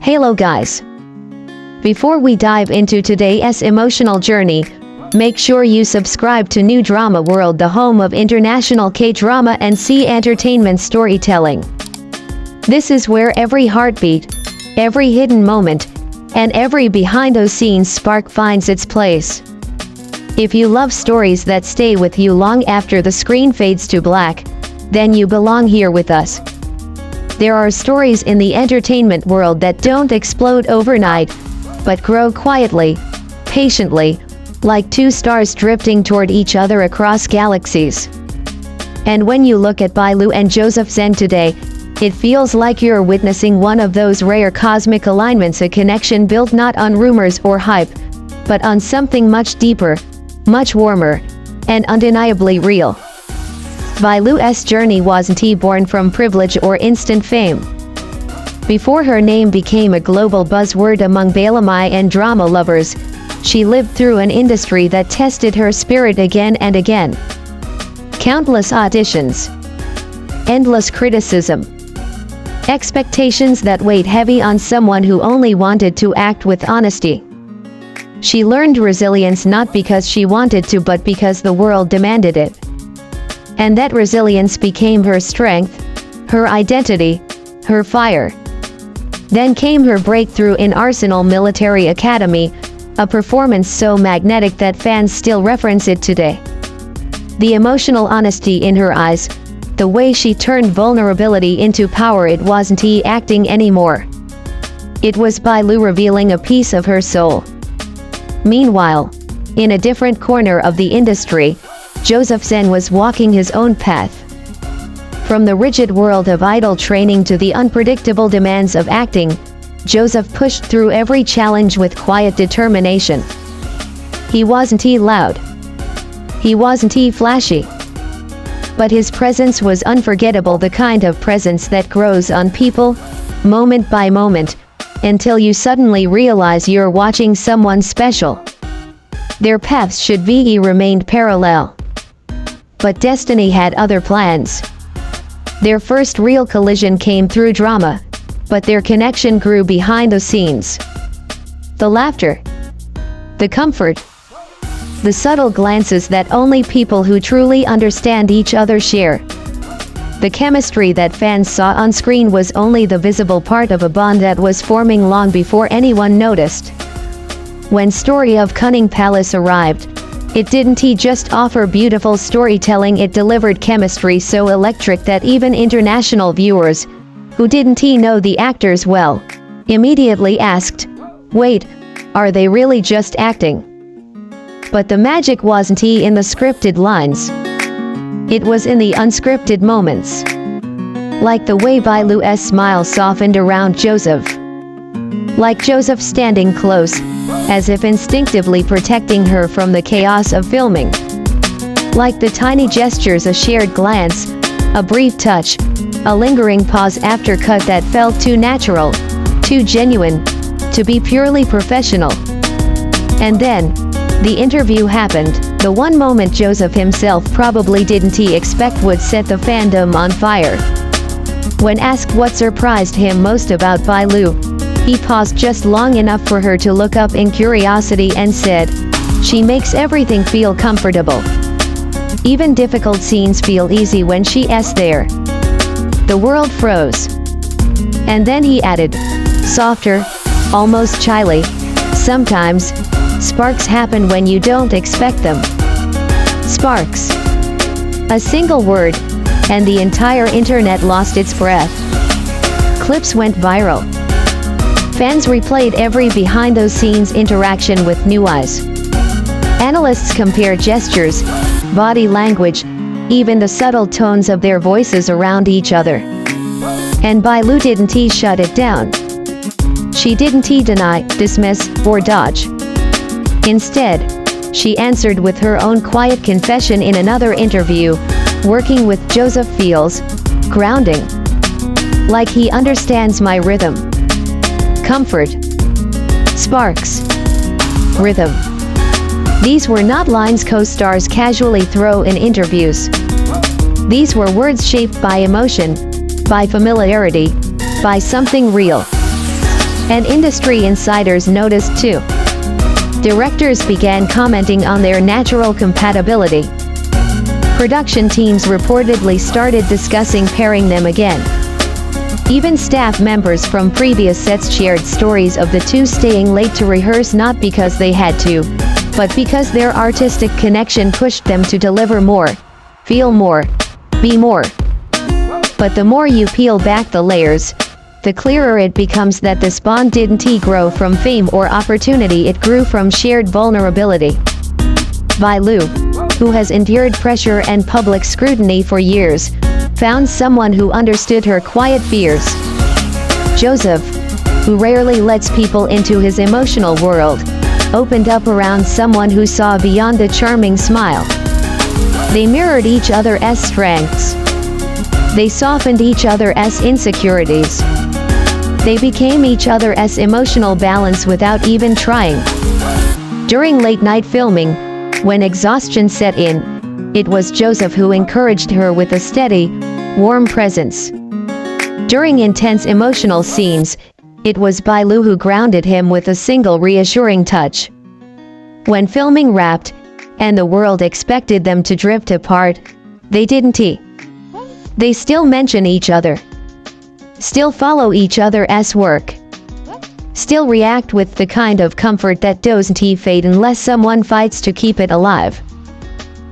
Hello guys. Before we dive into today's emotional journey, make sure you subscribe to New Drama World, the home of international K-drama and C-entertainment storytelling. This is where every heartbeat, every hidden moment, and every behind-the-scenes spark finds its place. If you love stories that stay with you long after the screen fades to black, then you belong here with us. There are stories in the entertainment world that don't explode overnight, but grow quietly, patiently, like two stars drifting toward each other across galaxies. And when you look at Bailu and Joseph Zeng today, it feels like you're witnessing one of those rare cosmic alignments, a connection built not on rumors or hype, but on something much deeper, much warmer, and undeniably real. Bailu's journey wasn't born from privilege or instant fame. Before her name became a global buzzword among Balamai and drama lovers, she lived through an industry that tested her spirit again and again. Countless auditions, endless criticism, expectations that weighed heavy on someone who only wanted to act with honesty. She learned resilience not because she wanted to, but because the world demanded it. And that resilience became her strength, her identity, her fire. Then came her breakthrough in Arsenal Military Academy, a performance so magnetic that fans still reference it today. The emotional honesty in her eyes, the way she turned vulnerability into power, it wasn't acting anymore. It was Bailu revealing a piece of her soul. Meanwhile, in a different corner of the industry, Joseph Zeng was walking his own path. From the rigid world of idol training to the unpredictable demands of acting, Joseph pushed through every challenge with quiet determination. He wasn't loud. He wasn't flashy. But his presence was unforgettable, the kind of presence that grows on people, moment by moment, until you suddenly realize you're watching someone special. Their paths should be remained parallel. But destiny had other plans. Their first real collision came through drama, but their connection grew behind the scenes. The laughter, the comfort, the subtle glances that only people who truly understand each other share. The chemistry that fans saw on screen was only the visible part of a bond that was forming long before anyone noticed. When Story of Cunning Palace arrived, it didn't just offer beautiful storytelling, it delivered chemistry so electric that even international viewers, who didn't know the actors well, immediately asked, "Wait, are they really just acting?" But the magic wasn't in the scripted lines. It was in the unscripted moments. Like the way Bailu's smile softened around Joseph. Like Joseph standing close, as if instinctively protecting her from the chaos of filming. Like the tiny gestures, a shared glance, a brief touch, a lingering pause after cut that felt too natural, too genuine, to be purely professional. And then, the interview happened, the one moment Joseph himself probably didn't expect would set the fandom on fire. When asked what surprised him most about Bailu, he paused just long enough for her to look up in curiosity and said, "She makes everything feel comfortable. Even difficult scenes feel easy when she's there." The world froze. And then he added, softer, almost chilly, "Sometimes, sparks happen when you don't expect them." Sparks. A single word, and the entire internet lost its breath. Clips went viral. Fans replayed every behind-the-scenes interaction with new eyes. Analysts compared gestures, body language, even the subtle tones of their voices around each other. And Bailu didn't shut it down. She didn't deny, dismiss, or dodge. Instead, she answered with her own quiet confession in another interview, "Working with Joseph feels grounding. Like he understands my rhythm. Comfort. Sparks. Rhythm." These were not lines co-stars casually throw in interviews. These were words shaped by emotion, by familiarity, by something real. And industry insiders noticed too. Directors began commenting on their natural compatibility. Production teams reportedly started discussing pairing them again. Even staff members from previous sets shared stories of the two staying late to rehearse, not because they had to, but because their artistic connection pushed them to deliver more, feel more, be more. But the more you peel back the layers, the clearer it becomes that this bond didn't grow from fame or opportunity, it grew from shared vulnerability. Vying, who has endured pressure and public scrutiny for years, found someone who understood her quiet fears. Joseph, who rarely lets people into his emotional world, opened up around someone who saw beyond the charming smile. They mirrored each other's strengths. They softened each other's insecurities. They became each other's emotional balance without even trying. During late-night filming, when exhaustion set in, it was Joseph who encouraged her with a steady, warm presence. During intense emotional scenes, it was Vying who grounded him with a single reassuring touch. When filming wrapped, and the world expected them to drift apart, they didn't. They still mention each other. Still follow each other's work. Still react with the kind of comfort that doesn't fade unless someone fights to keep it alive.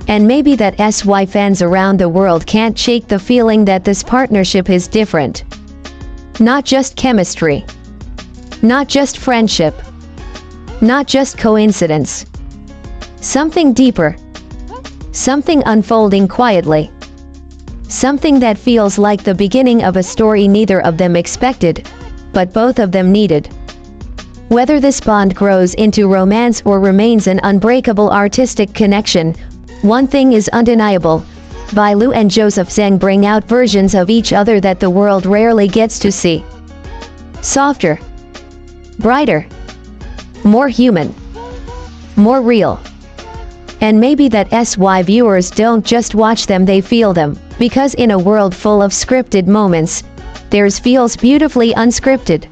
And maybe that's why fans around the world can't shake the feeling that this partnership is different. Not just chemistry. Not just friendship. Not just coincidence. Something deeper. Something unfolding quietly. Something that feels like the beginning of a story neither of them expected, but both of them needed. Whether this bond grows into romance or remains an unbreakable artistic connection, one thing is undeniable: Vying and Joseph Zeng bring out versions of each other that the world rarely gets to see. Softer, brighter, more human, more real. And maybe that's why viewers don't just watch them, they feel them, because in a world full of scripted moments, theirs feels beautifully unscripted.